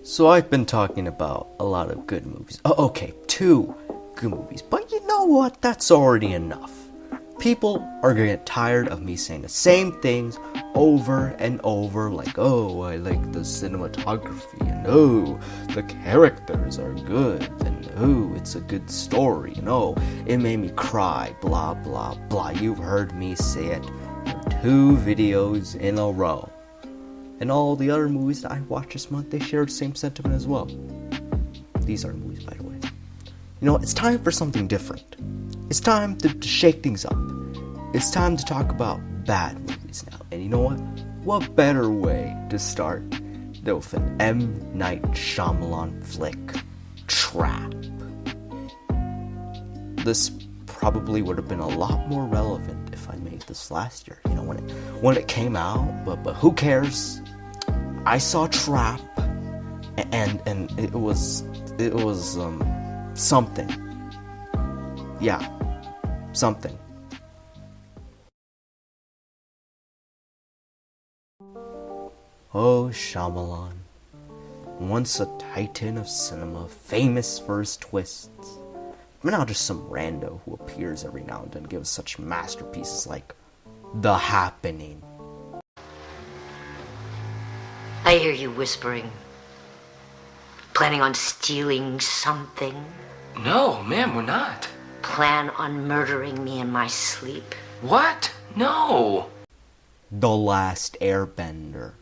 So I've been talking about a lot of good movies. Oh, okay, 2 good movies. But you know what? That's already enough. People are gonna get tired of me saying the same things over and over, like, oh, I like the cinematography, and oh, the characters are good, and oh, it's a good story, and oh, it made me cry, blah, blah, blah. You've heard me say it for 2 videos in a row. And all the other movies that I watched this month, they share the same sentiment as well. These are the movies, by the way. You know, it's time for something different. It's time to shake things up. It's time to talk about bad movies now. And you know what? What better way to start than with an M. Night Shyamalan flick, Trap. This probably would have been a lot more relevant if I made this last year. You know, when it came out, but who cares? I saw Trap, and it was something. Yeah, something. Oh, Shyamalan, once a titan of cinema, famous for his twists, but now just some rando who appears every now and then and gives such masterpieces like The Happening. I hear you whispering. Planning on stealing something? No, ma'am, we're not. Plan on murdering me in my sleep? What? No. The Last Airbender.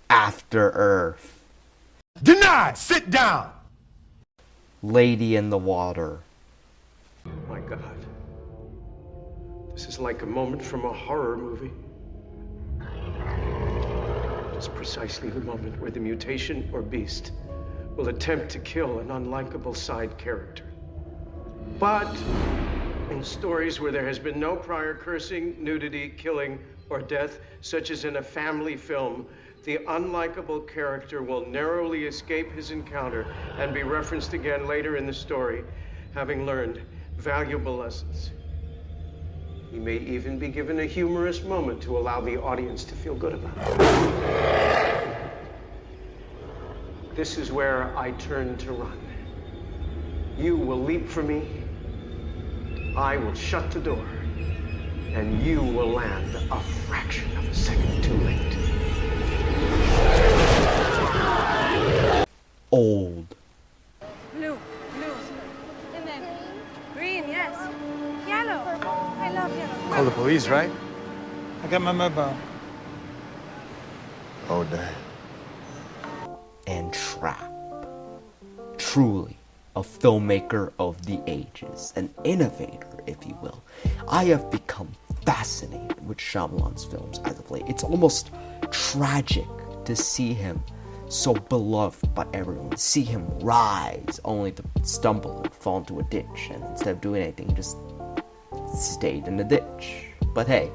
After Earth. Denied! Sit down! Lady in the Water. My God. This is like a moment from a horror movie. It's precisely the moment where the mutation or beast will attempt to kill an unlikable side character. But in stories where there has been no prior cursing, nudity, killing, or death, such as in a family film, the unlikable character will narrowly escape his encounter and be referenced again later in the story, having learned valuable lessons. He may even be given a humorous moment to allow the audience to feel good about it. This is where I turn to run. You will leap for me, I will shut the door, and you will land a fraction of a second too late. Old. Blue. And then green, yes. Yellow. I love yellow. Call the police, right? I got my mobile. Oh, damn. And Trap. Truly a filmmaker of the ages, an innovator, if you will. I have become fascinated with Shyamalan's films as of late. It's almost tragic to see him so beloved by everyone, see him rise only to stumble and fall into a ditch, and instead of doing anything, he just stayed in the ditch. But hey,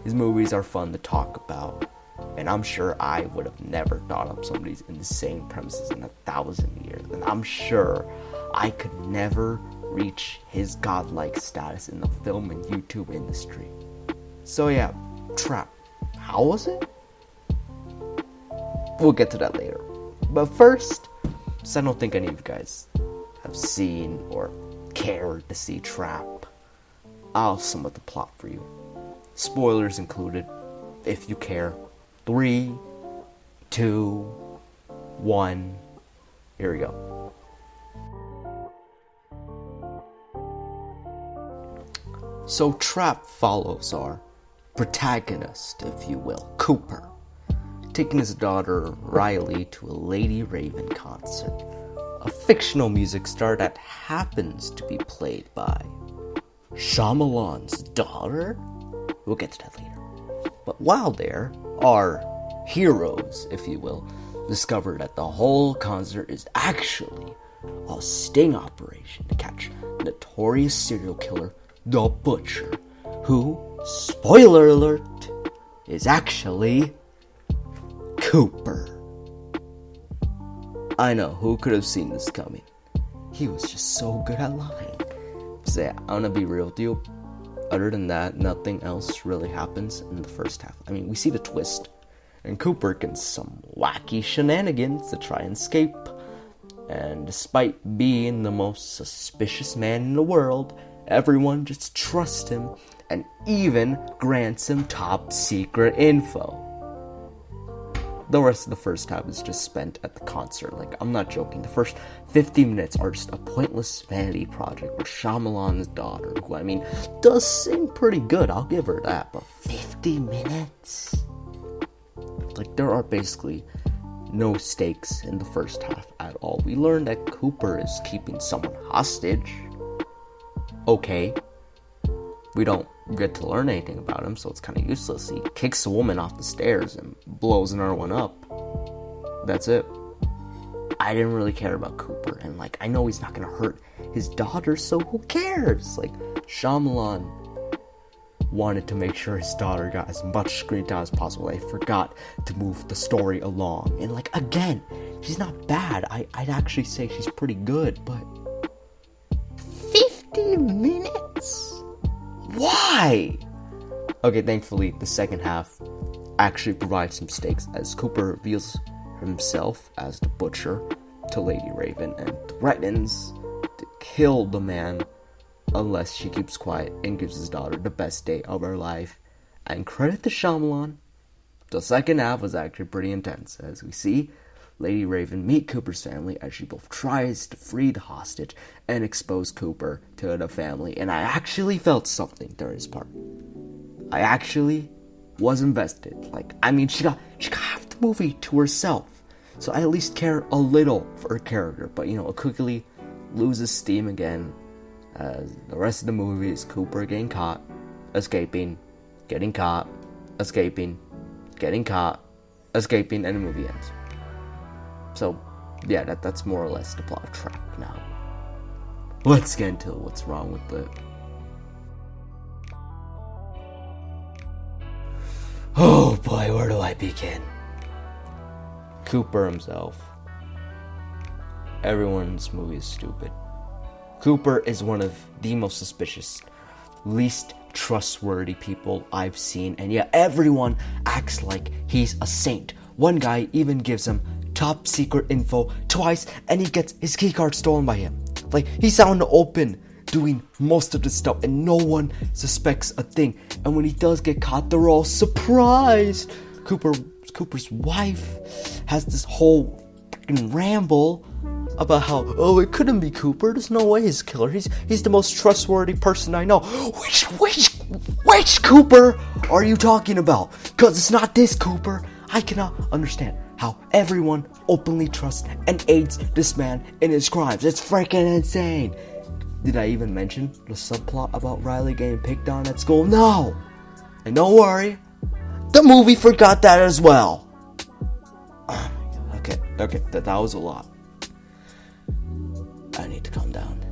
his movies are fun to talk about, and I'm sure I would have never thought up some of these insane premises in 1,000 years, and I'm sure I could never reach his godlike status in the film and YouTube industry. So yeah, Trap. How was it? We'll get to that later. But first, since I don't think any of you guys have seen or cared to see Trap, I'll sum up the plot for you. Spoilers included, if you care. 3, 2, 1, here we go. So Trap follows our protagonist, if you will, Cooper, taking his daughter Riley to a Lady Raven concert, a fictional music star that happens to be played by Shyamalan's daughter? We'll get to that later. But while there, our heroes, if you will, discover that the whole concert is actually a sting operation to catch notorious serial killer, the Butcher, who, spoiler alert, is actually Cooper. I know, who could have seen this coming? he was just so good at lying. So yeah, I'm gonna be real with you. Other than that, nothing else really happens in the first half. I mean, we see the twist, and Cooper gets some wacky shenanigans to try and escape. And despite being the most suspicious man in the world, everyone just trusts him and even grants him top secret info. The rest of the first half is just spent at the concert. Like, I'm not joking. The first 50 minutes are just a pointless vanity project with Shyamalan's daughter, who, I mean, does sing pretty good. I'll give her that. But 50 minutes? Like, there are basically no stakes in the first half at all. We learned that Cooper is keeping someone hostage. Okay. We don't get to learn anything about him, so it's kind of useless. He kicks a woman off the stairs and blows another one up. That's it. I didn't really care about Cooper, and like, I know he's not gonna hurt his daughter, so who cares? Like, Shyamalan wanted to make sure his daughter got as much screen time as possible. They forgot to move the story along, and like, again, she's not bad. I'd actually say she's pretty good, but 50 minutes? Why? Okay, thankfully, the second half actually provides some stakes as Cooper reveals himself as the butcher to Lady Raven and threatens to kill the man unless she keeps quiet and gives his daughter the best day of her life. And credit to Shyamalan, the second half was actually pretty intense, as we see Lady Raven meet Cooper's family as she both tries to free the hostage and expose Cooper to the family. And I actually felt something during this part. I actually was invested. Like, I mean, she got half the movie to herself, so I at least care a little for her character. But, you know, it quickly loses steam again as the rest of the movie is Cooper getting caught, escaping, getting caught, escaping, getting caught, escaping, and the movie ends. So, yeah, that's more or less the plot track now. Let's get into what's wrong with it. Oh boy, where do I begin? Cooper himself. Everyone in this movie is stupid. Cooper is one of the most suspicious, least trustworthy people I've seen, and yet everyone acts like he's a saint. One guy even gives him top secret info twice, and he gets his keycard stolen by him. Like, he's out in the open doing most of the stuff, and no one suspects a thing. And when he does get caught, they're all surprised. Cooper's wife has this whole fucking ramble about how, oh, it couldn't be Cooper. There's no way he's a killer. He's the most trustworthy person I know. Which Cooper are you talking about? Because it's not this Cooper. I cannot understand how everyone openly trusts and aids this man in his crimes. It's freaking insane. Did I even mention the subplot about Riley getting picked on at school? No! And don't worry, the movie forgot that as well. Okay, that was a lot. I need to calm down.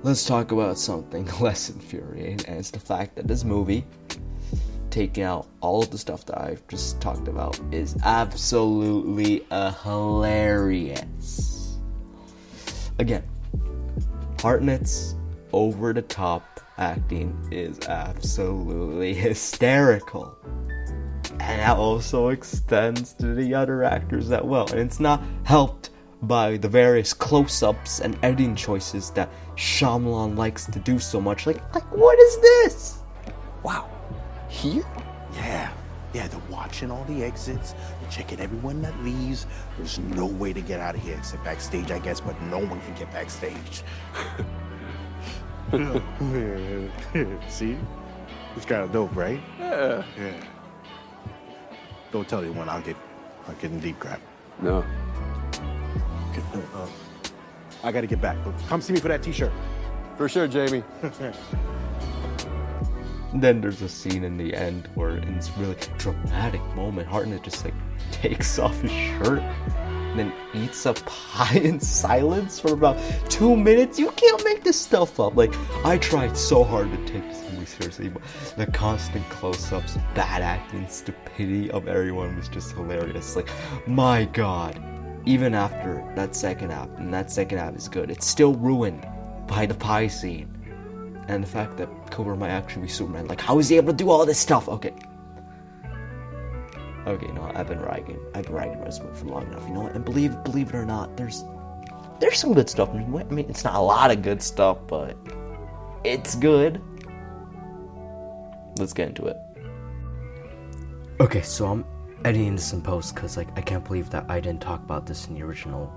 Let's talk about something less infuriating, and it's the fact that this movie, taking out all of the stuff that I've just talked about, is absolutely hilarious. Again, Hartnett's over-the-top acting is absolutely hysterical. And that also extends to the other actors as well. And it's not helped by the various close-ups and editing choices that Shyamalan likes to do so much. Like what is this? Wow. Here? Yeah, they're watching all the exits, they're checking everyone that leaves. There's no way to get out of here except backstage, I guess, but no one can get backstage. See? It's kind of dope, right? Yeah. Don't tell anyone, I'll get in deep crap. No. Okay, no, I gotta get back. Come see me for that t-shirt. For sure, Jamie. Then there's a scene in the end where, in this really dramatic moment, Hartnett just like takes off his shirt and then eats a pie in silence for about 2 minutes. You can't make this stuff up. Like, I tried so hard to take this movie seriously, but the constant close-ups, bad acting, stupidity of everyone was just hilarious. Like, my God. even after that second half, and that second half is good, it's still ruined by the pie scene. And the fact that Cooper might actually be Superman. Like, how is he able to do all this stuff? Okay, no, I've been ragging about this movie for long enough, you know. And believe it or not, there's some good stuff. I mean, it's not a lot of good stuff, but it's good. Let's get into it. Okay, so I'm editing this in post because, like, I can't believe that I didn't talk about this in the original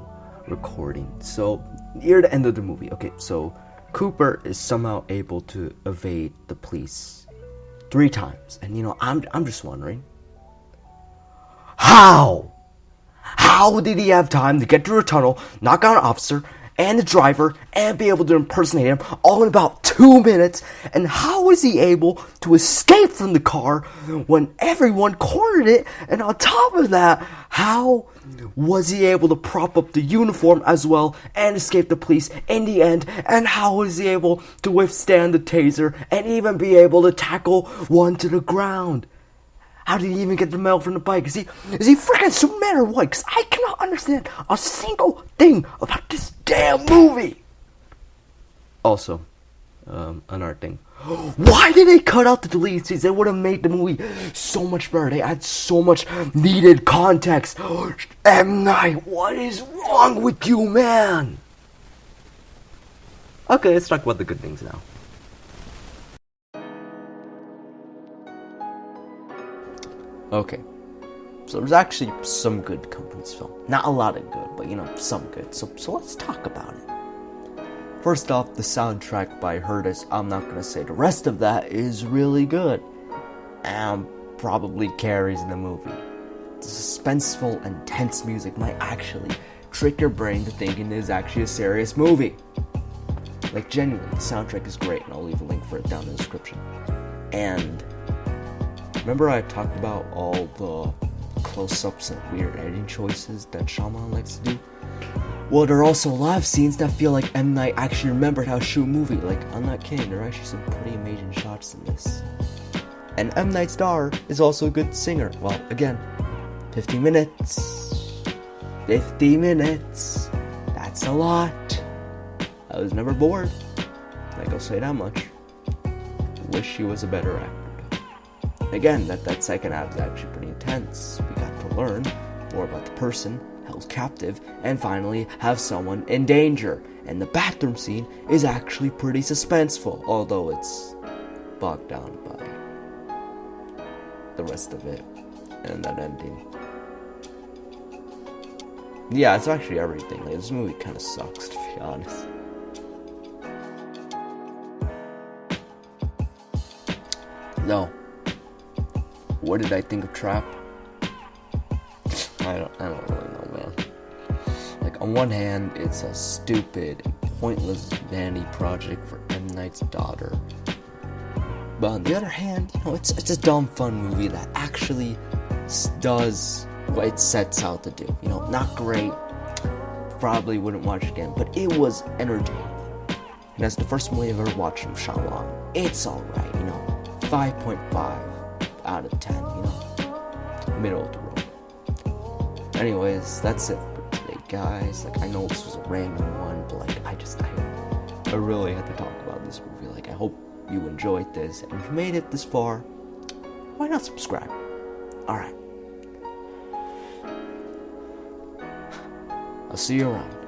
recording. So, near the end of the movie, okay, so Cooper is somehow able to evade the police 3 times. And, you know, I'm just wondering, how did he have time to get through a tunnel, knock out an officer and the driver, and be able to impersonate him all in about 2 minutes? And how was he able to escape from the car when everyone cornered it? And on top of that, how was he able to prop up the uniform as well and escape the police in the end? And how was he able to withstand the taser and even be able to tackle one to the ground? How did he even get the mail from the bike? Is he freaking Superman or what? Because I cannot understand a single thing about this damn movie. Also, another thing. Why did they cut out the deleted scenes? They would have made the movie so much better. They had so much needed context. M. Night, what is wrong with you, man? Okay, let's talk about the good things now. Okay, so there's actually some good come from this film. Not a lot of good, but, you know, some good. So let's talk about it. First off, the soundtrack by Hurtis. I'm not going to say the rest of that is really good, and probably carries the movie. The suspenseful and tense music might actually trick your brain to thinking it is actually a serious movie. Like, genuinely, the soundtrack is great, and I'll leave a link for it down in the description. And remember I talked about all the close-ups and weird editing choices that Shyamalan likes to do? Well, there are also a lot of scenes that feel like M. Night actually remembered how to shoot a movie. Like, I'm not kidding, there are actually some pretty amazing shots in this. And M. Night's daughter is also a good singer. Well, again, 50 minutes. 50 minutes. That's a lot. I was never bored. Like, I'll say that much. Wish she was a better actor. Again, that second half is actually pretty intense. We got to learn more about the person held captive and finally have someone in danger. And the bathroom scene is actually pretty suspenseful, although it's bogged down by the rest of it and that ending. Yeah, it's actually everything. Like, this movie kind of sucks, to be honest. No. What did I think of Trap? I don't really know, man. Like, on one hand, it's a stupid and pointless vanity project for M. Night's daughter. But on the other hand, you know, it's a dumb fun movie that actually does what it sets out to do. You know, not great. Probably wouldn't watch it again, but it was entertaining. And that's the first movie I've ever watched from Shyamalan. It's alright, you know. 5.5 out of 10, you know, middle of the road. Anyways, that's it for today, guys. Like, I know this was a random one, but like, I really had to talk about this movie. Like, I hope you enjoyed this, and if you made it this far, why not subscribe? Alright, I'll see you around.